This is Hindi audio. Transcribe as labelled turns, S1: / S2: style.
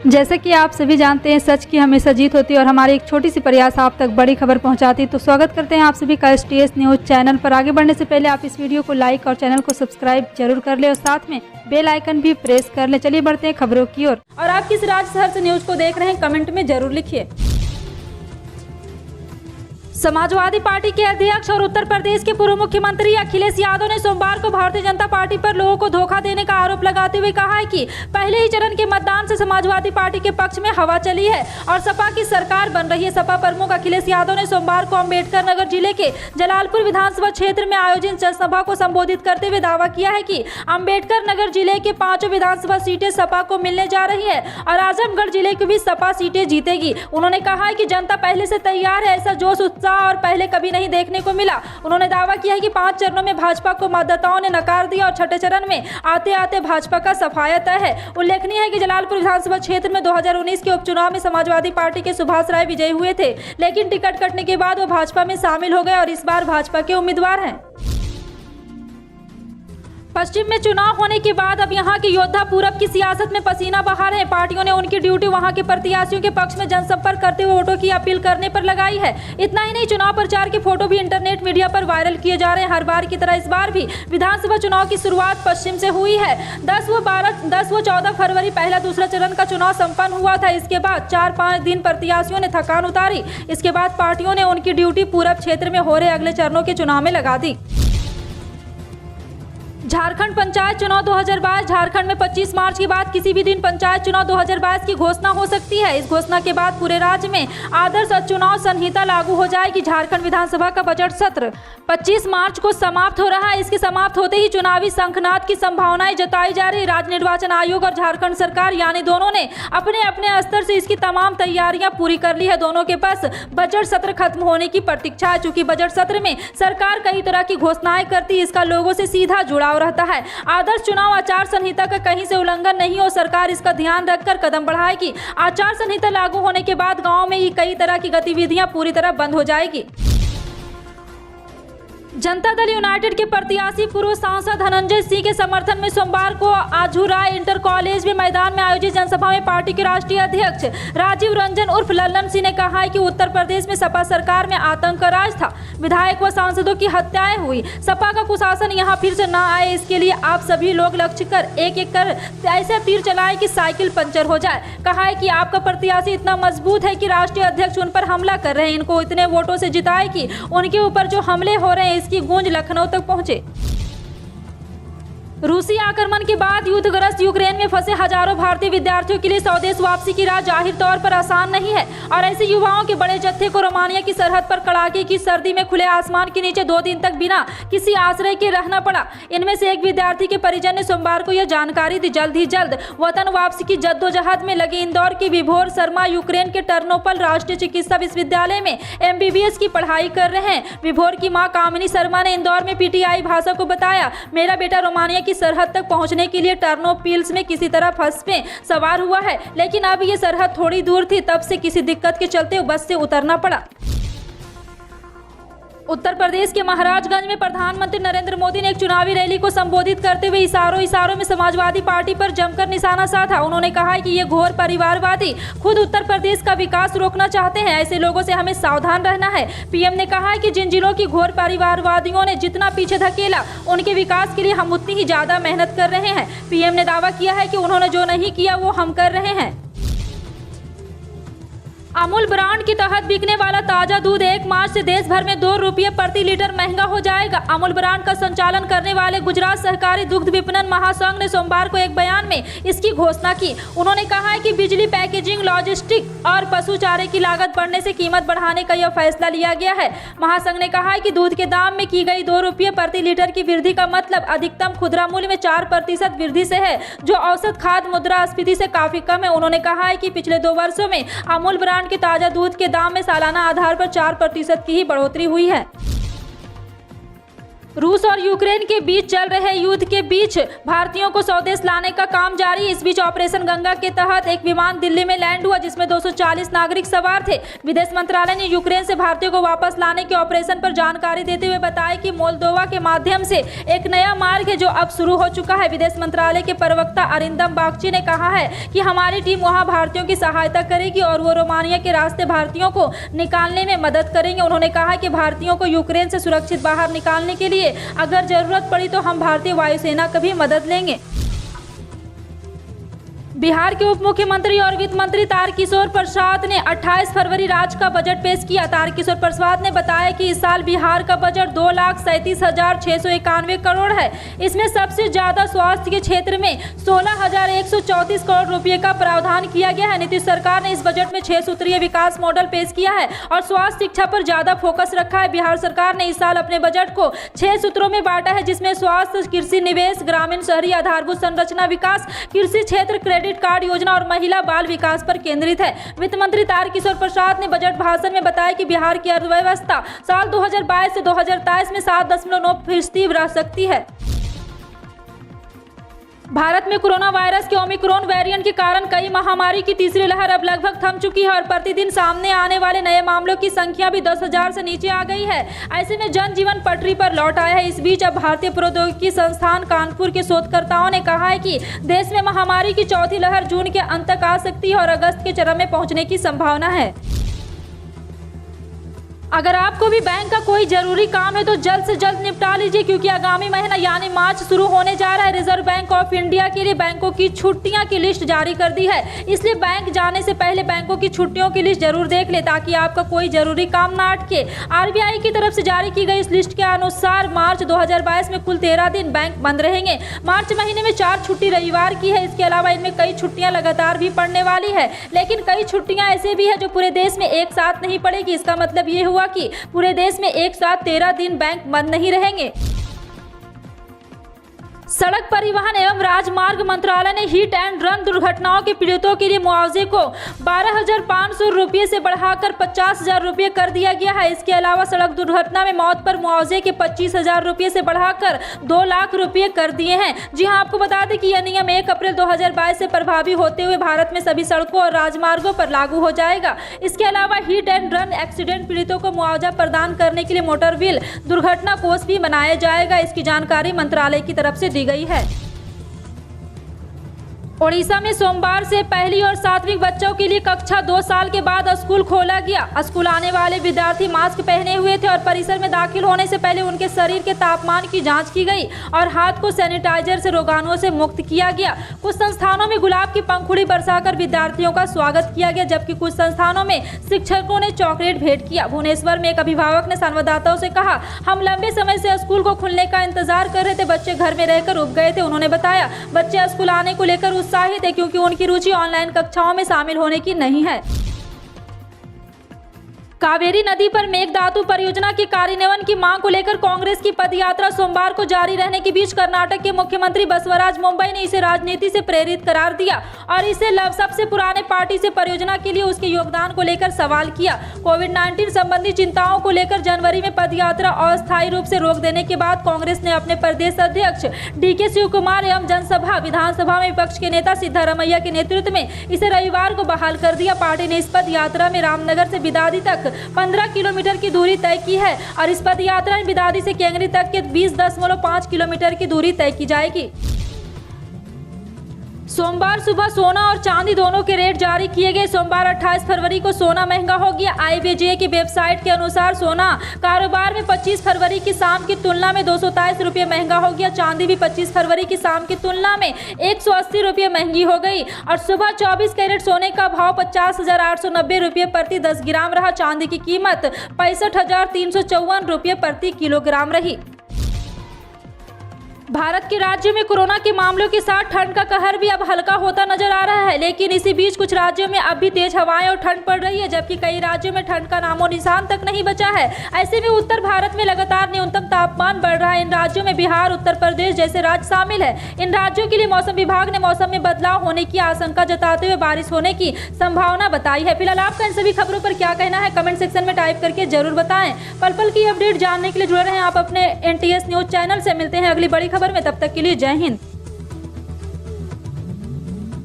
S1: जैसे कि आप सभी जानते हैं, सच की हमेशा जीत होती है और हमारी एक छोटी सी प्रयास आप तक बड़ी खबर पहुंचाती है। तो स्वागत करते हैं आप सभी का STS न्यूज़ चैनल पर। आगे बढ़ने से पहले आप इस वीडियो को लाइक और चैनल को सब्सक्राइब जरूर कर ले और साथ में बेल आइकन भी प्रेस कर ले। चलिए बढ़ते हैं खबरों की ओर। और आप किस राज्य शहर से न्यूज को देख रहे हैं, कमेंट में जरूर लिखिए। समाजवादी पार्टी के अध्यक्ष और उत्तर प्रदेश के पूर्व मुख्यमंत्री अखिलेश यादव ने सोमवार को भारतीय जनता पार्टी पर लोगों को धोखा देने का आरोप लगाते हुए कहा है कि पहले ही चरण के मतदान से समाजवादी पार्टी के पक्ष में हवा चली है और सपा की सरकार बन रही है। सपा प्रमुख अखिलेश यादव ने सोमवार को अम्बेडकर नगर जिले के जलालपुर विधानसभा क्षेत्र में आयोजित जनसभा को संबोधित करते हुए दावा किया है कि अम्बेडकर नगर जिले के 5 विधानसभा सीटें सपा को मिलने जा रही है और आजमगढ़ जिले की भी सपा सीटें जीतेगी। उन्होंने कहा है कि जनता पहले से तैयार है, ऐसा जोश उत्साह और पहले कभी नहीं देखने को मिला। उन्होंने दावा किया है कि 5 चरणों में भाजपा को मतदाताओं ने नकार दिया और छठे चरण में आते आते भाजपा का सफाया तय है। उल्लेखनीय है कि जलालपुर विधानसभा क्षेत्र में 2019 के उपचुनाव में समाजवादी पार्टी के सुभाष राय विजयी हुए थे, लेकिन टिकट कटने के बाद वो भाजपा में शामिल हो गए और इस बार भाजपा के उम्मीदवार हैं। पश्चिम में चुनाव होने के बाद अब यहां के योद्धा पूरब की सियासत में पसीना बहा रहे हैं। पार्टियों ने उनकी ड्यूटी वहां के प्रत्याशियों के पक्ष में जनसंपर्क करते हुए वोटों की अपील करने पर लगाई है। इतना ही नहीं, चुनाव प्रचार के फोटो भी इंटरनेट मीडिया पर वायरल किए जा रहे हैं। हर बार की तरह इस बार भी विधानसभा चुनाव की शुरुआत पश्चिम से हुई है। 10 व 14 फरवरी पहला दूसरा चरण का चुनाव संपन्न हुआ था। इसके बाद 4-5 दिन प्रत्याशियों ने थकान उतारी। इसके बाद पार्टियों ने उनकी ड्यूटी पूरब क्षेत्र में हो रहे अगले चरणों के चुनाव में लगा दी। झारखंड पंचायत चुनाव 2022। झारखंड में 25 मार्च के बाद किसी भी दिन पंचायत चुनाव 2022 की घोषणा हो सकती है। इस घोषणा के बाद पूरे राज्य में आदर्श चुनाव संहिता लागू हो जाएगी। झारखंड विधानसभा का बजट सत्र 25 मार्च को समाप्त हो रहा है। इसके समाप्त होते ही चुनावी शंखनाद की संभावनाएं जताई जा रही। राज्य निर्वाचन आयोग और झारखंड सरकार यानी दोनों ने अपने अपने स्तर से इसकी तमाम तैयारियां पूरी कर ली है। दोनों के पास बजट सत्र खत्म होने की प्रतीक्षा है। चूंकि बजट सत्र में सरकार कई तरह की घोषणाएं करती है, इसका लोगों से सीधा जुड़ाव रहता है। आदर्श चुनाव आचार संहिता का कहीं से उल्लंघन नहीं हो, सरकार इसका ध्यान रखकर कदम बढ़ाएगी। आचार संहिता लागू होने के बाद गांव में ही कई तरह की गतिविधियां पूरी तरह बंद हो जाएगी। जनता दल यूनाइटेड के प्रत्याशी पूर्व सांसद धनंजय सिंह के समर्थन में सोमवार को आझुराय इंटर कॉलेज में मैदान में आयोजित जनसभा में पार्टी के राष्ट्रीय अध्यक्ष राजीव रंजन उर्फ लल्लन सिंह ने कहा है कि उत्तर प्रदेश में सपा सरकार में आतंक का राज था, विधायक व सांसदों की हत्याएं हुई। सपा का कुशासन यहाँ फिर से न आए, इसके लिए आप सभी लोग लक्ष्य कर एक एक कर ऐसे तीर चलाएं कि साइकिल पंचर हो जाए। कहा है कि आपका प्रत्याशी इतना मजबूत है कि राष्ट्रीय अध्यक्ष उन पर हमला कर रहे हैं। इनको इतने वोटों से जिताए कि उनके ऊपर जो हमले हो रहे हैं इसकी गूंज लखनऊ तक पहुंचे। रूसी आक्रमण के बाद युद्धग्रस्त यूक्रेन में फंसे हजारों भारतीय विद्यार्थियों के लिए स्वदेश वापसी की राह जाहिर तौर पर आसान नहीं है और ऐसे युवाओं के बड़े जत्थे को रोमानिया की सरहद पर कड़ाके की सर्दी में खुले आसमान के नीचे 2 दिन तक बिना किसी आश्रय के रहना पड़ा। इनमें से एक विद्यार्थी के परिजन ने सोमवार को यह जानकारी दी। जल्द ही जल्द वतन वापसी की जद्दोजहद में लगे इंदौर की विभोर शर्मा यूक्रेन के टर्नोपल राष्ट्रीय चिकित्सा विश्वविद्यालय में MBBS की पढ़ाई कर रहे हैं। विभोर की मां कामिनी शर्मा ने इंदौर में PTI भाषा को बताया, मेरा बेटा रोमानिया की सरहद तक पहुंचने के लिए टर्नोपिल्स में किसी तरह बस में सवार हुआ है, लेकिन अब ये सरहद थोड़ी दूर थी, तब से किसी दिक्कत के चलते बस से उतरना पड़ा। उत्तर प्रदेश के महाराजगंज में प्रधानमंत्री नरेंद्र मोदी ने एक चुनावी रैली को संबोधित करते हुए इशारों में समाजवादी पार्टी पर जमकर निशाना साधा। उन्होंने कहा कि ये घोर परिवारवादी खुद उत्तर प्रदेश का विकास रोकना चाहते हैं, ऐसे लोगों से हमें सावधान रहना है। PM ने कहा कि जिन जिलों की घोर परिवारवादियों ने जितना पीछे धकेला, उनके विकास के लिए हम उतनी ही ज्यादा मेहनत कर रहे हैं। PM ने दावा किया है कि उन्होंने जो नहीं किया वो हम कर रहे हैं। अमूल ब्रांड के तहत बिकने वाला ताजा दूध 1 मार्च से देश भर में 2 रुपये प्रति लीटर महंगा हो जाएगा। अमूल ब्रांड का संचालन करने वाले गुजरात सहकारी दुग्ध विपणन महासंघ ने सोमवार को एक बयान में इसकी घोषणा की। उन्होंने कहा है कि बिजली, पैकेजिंग, लॉजिस्टिक और पशु चारे की लागत बढ़ने से कीमत बढ़ाने का यह फैसला लिया गया है। महासंघ ने कहा है कि दूध के दाम में की गई 2 रुपये प्रति लीटर की वृद्धि का मतलब अधिकतम खुदरा मूल्य में 4% वृद्धि से है, जो औसत खाद्य मुद्रास्फीति से काफी कम है। उन्होंने कहा है कि पिछले 2 वर्षों में अमूल ब्रांड के ताजा दूध के दाम में सालाना आधार पर 4% की ही बढ़ोतरी हुई है। रूस और यूक्रेन के बीच चल रहे युद्ध के बीच भारतीयों को स्वदेश लाने का काम जारी। इस बीच ऑपरेशन गंगा के तहत एक विमान दिल्ली में लैंड हुआ जिसमें 240 नागरिक सवार थे। विदेश मंत्रालय ने यूक्रेन से भारतीयों को वापस लाने के ऑपरेशन पर जानकारी देते हुए बताया कि मोल्दोवा के माध्यम से एक नया मार्ग है जो अब शुरू हो चुका है। विदेश मंत्रालय के प्रवक्ता अरिंदम बागची ने कहा है कि हमारी टीम वहां भारतीयों की सहायता करेगी और वो रोमानिया के रास्ते भारतीयों को निकालने में मदद करेंगे। उन्होंने कहा कि भारतीयों को यूक्रेन से सुरक्षित बाहर निकालने के लिए अगर जरूरत पड़ी तो हम भारतीय वायुसेना की भी मदद लेंगे। बिहार के उप मुख्यमंत्री और वित्त मंत्री तारकिशोर प्रसाद ने 28 फरवरी राज्य का बजट पेश किया। तारकिशोर प्रसाद ने बताया कि इस साल बिहार का बजट 2,37,691 करोड़ है। इसमें सबसे ज्यादा स्वास्थ्य के क्षेत्र में 16,134 करोड़ रुपए का प्रावधान किया गया है। नीतीश सरकार ने इस बजट में 6 सूत्रीय विकास मॉडल पेश किया है और स्वास्थ्य शिक्षा पर ज्यादा फोकस रखा है। बिहार सरकार ने इस साल अपने बजट को 6 सूत्रों में बांटा है जिसमें स्वास्थ्य, कृषि, निवेश, ग्रामीण शहरी आधारभूत संरचना विकास, कृषि क्षेत्र, क्रेडिट कार्ड योजना और महिला बाल विकास पर केंद्रित है। वित्त मंत्री तारकिशोर प्रसाद ने बजट भाषण में बताया कि बिहार की अर्थव्यवस्था साल 2022 से 2023 में 7.9% रह सकती है। भारत में कोरोना वायरस के ओमिक्रॉन वेरिएंट के कारण कई महामारी की तीसरी लहर अब लगभग थम चुकी है और प्रतिदिन सामने आने वाले नए मामलों की संख्या भी 10,000 से नीचे आ गई है। ऐसे में जनजीवन पटरी पर लौट आया है। इस बीच अब भारतीय प्रौद्योगिकी संस्थान कानपुर के शोधकर्ताओं ने कहा है कि देश में महामारी की चौथी लहर जून के अंत तक आ सकती है और अगस्त के चरम में पहुंचने की संभावना है। अगर आपको भी बैंक का कोई जरूरी काम है तो जल्द से जल्द निपटा लीजिए क्योंकि आगामी महीना यानी मार्च शुरू होने जा रहा है। रिजर्व बैंक ऑफ इंडिया के लिए बैंकों की छुट्टियां की लिस्ट जारी कर दी है। इसलिए बैंक जाने से पहले बैंकों की छुट्टियों की लिस्ट जरूर देख ले ताकि आपका कोई जरूरी काम ना अटके। आरबीआई की तरफ से जारी की गई इस लिस्ट के अनुसार मार्च 2022 में कुल 13 दिन बैंक बंद रहेंगे। मार्च महीने में 4 छुट्टी रविवार की है। इसके अलावा इनमें कई छुट्टियां लगातार भी पड़ने वाली है, लेकिन कई छुट्टियां ऐसे भी है जो पूरे देश में एक साथ नहीं पड़ेगी। इसका मतलब ये हुआ कि पूरे देश में एक साथ 13 दिन बैंक बंद नहीं रहेंगे। सड़क परिवहन एवं राजमार्ग मंत्रालय ने हिट एंड रन दुर्घटनाओं के पीड़ितों के लिए मुआवजे को 12,500 रुपये से बढ़ाकर 50,000 रुपये कर दिया गया है। इसके अलावा सड़क दुर्घटना में मौत पर मुआवजे के 25,000 रुपये से बढ़ाकर 2 लाख रुपये कर दिए हैं। जी हां, आपको बता दें कि यह नियम 1 अप्रैल 2022 से प्रभावी होते हुए भारत में सभी सड़कों और राजमार्गों पर लागू हो जाएगा। इसके अलावा हिट एंड रन एक्सीडेंट पीड़ितों को मुआवजा प्रदान करने के लिए मोटर व्हील दुर्घटना कोष भी बनाया जाएगा। इसकी जानकारी मंत्रालय की तरफ से गई है। ओडिशा में सोमवार से पहली और 7वीं बच्चों के लिए कक्षा 2 साल के बाद स्कूल खोला गया। स्कूल आने वाले विद्यार्थी मास्क पहने हुए थे और परिसर में दाखिल होने से पहले उनके शरीर के तापमान की जांच की गई और हाथ को सैनिटाइजर से रोगाणुओं से मुक्त किया गया। कुछ संस्थानों में गुलाब की पंखुड़ी बरसाकर विद्यार्थियों का स्वागत किया गया जबकि कुछ संस्थानों में शिक्षकों ने चॉकलेट भेंट किया। भुवनेश्वर में एक अभिभावक ने संवाददाताओं से कहा, हम लंबे समय से स्कूल को खुलने का इंतजार कर रहे थे, बच्चे घर में रहकर उब गए थे। उन्होंने बताया, बच्चे स्कूल आने को लेकर उत्साहित है क्योंकि उनकी रुचि ऑनलाइन कक्षाओं में शामिल होने की नहीं है। कावेरी नदी पर मेघदातु परियोजना के कार्यान्वयन की मांग को लेकर कांग्रेस की पदयात्रा सोमवार को जारी रहने के बीच कर्नाटक के मुख्यमंत्री बसवराज मुंबई ने इसे राजनीति से प्रेरित करार दिया और इसे सबसे पुराने पार्टी से परियोजना के लिए उसके योगदान को लेकर सवाल किया। कोविड-19 संबंधी चिंताओं को लेकर जनवरी में पदयात्रा अस्थायी रूप से रोक देने के बाद कांग्रेस ने अपने प्रदेश अध्यक्ष डीके शिवकुमार एवं जनसभा विधानसभा में विपक्ष के नेता सिद्धारमैया के नेतृत्व में इसे रविवार को बहाल कर दिया। पार्टी ने इस पदयात्रा में रामनगर से बिदादी तक 15 किलोमीटर की दूरी तय की है और इस पदयात्रा में बिदादी से केंगरी तक के 20.5 किलोमीटर की दूरी तय की जाएगी। सोमवार सुबह सोना और चांदी दोनों के रेट जारी किए गए। सोमवार 28 फरवरी को सोना महंगा हो गया। IBJ की वेबसाइट के अनुसार सोना कारोबार में 25 फरवरी की शाम की तुलना में 223 रुपये महंगा हो गया। चांदी भी 25 फरवरी की शाम की तुलना में 180 रुपये महंगी हो गई और सुबह 24 कैरेट सोने का भाव 50,890 रुपये प्रति 10 ग्राम रहा। चांदी की कीमत 65,354 रुपये प्रति किलोग्राम रही। भारत के राज्यों में कोरोना के मामलों के साथ ठंड का कहर भी अब हल्का होता नजर आ रहा है, लेकिन इसी बीच कुछ राज्यों में अब भी तेज हवाएं और ठंड पड़ रही है, जबकि कई राज्यों में ठंड का नामो निशान तक नहीं बचा है। ऐसे में उत्तर भारत में लगातार न्यूनतम तापमान बढ़ रहा है। इन राज्यों में बिहार, उत्तर प्रदेश जैसे राज्य शामिल है। इन राज्यों के लिए मौसम विभाग ने मौसम में बदलाव होने की आशंका जताते हुए बारिश होने की संभावना बताई है। फिलहाल आपका इन सभी खबरों पर क्या कहना है, कमेंट सेक्शन में टाइप करके जरूर बताएं। पल पल की अपडेट जानने के लिए जुड़े रहें आप अपने NTS न्यूज चैनल से। मिलते हैं अगली बड़ी खबर में, तब तक के लिए जय हिंद।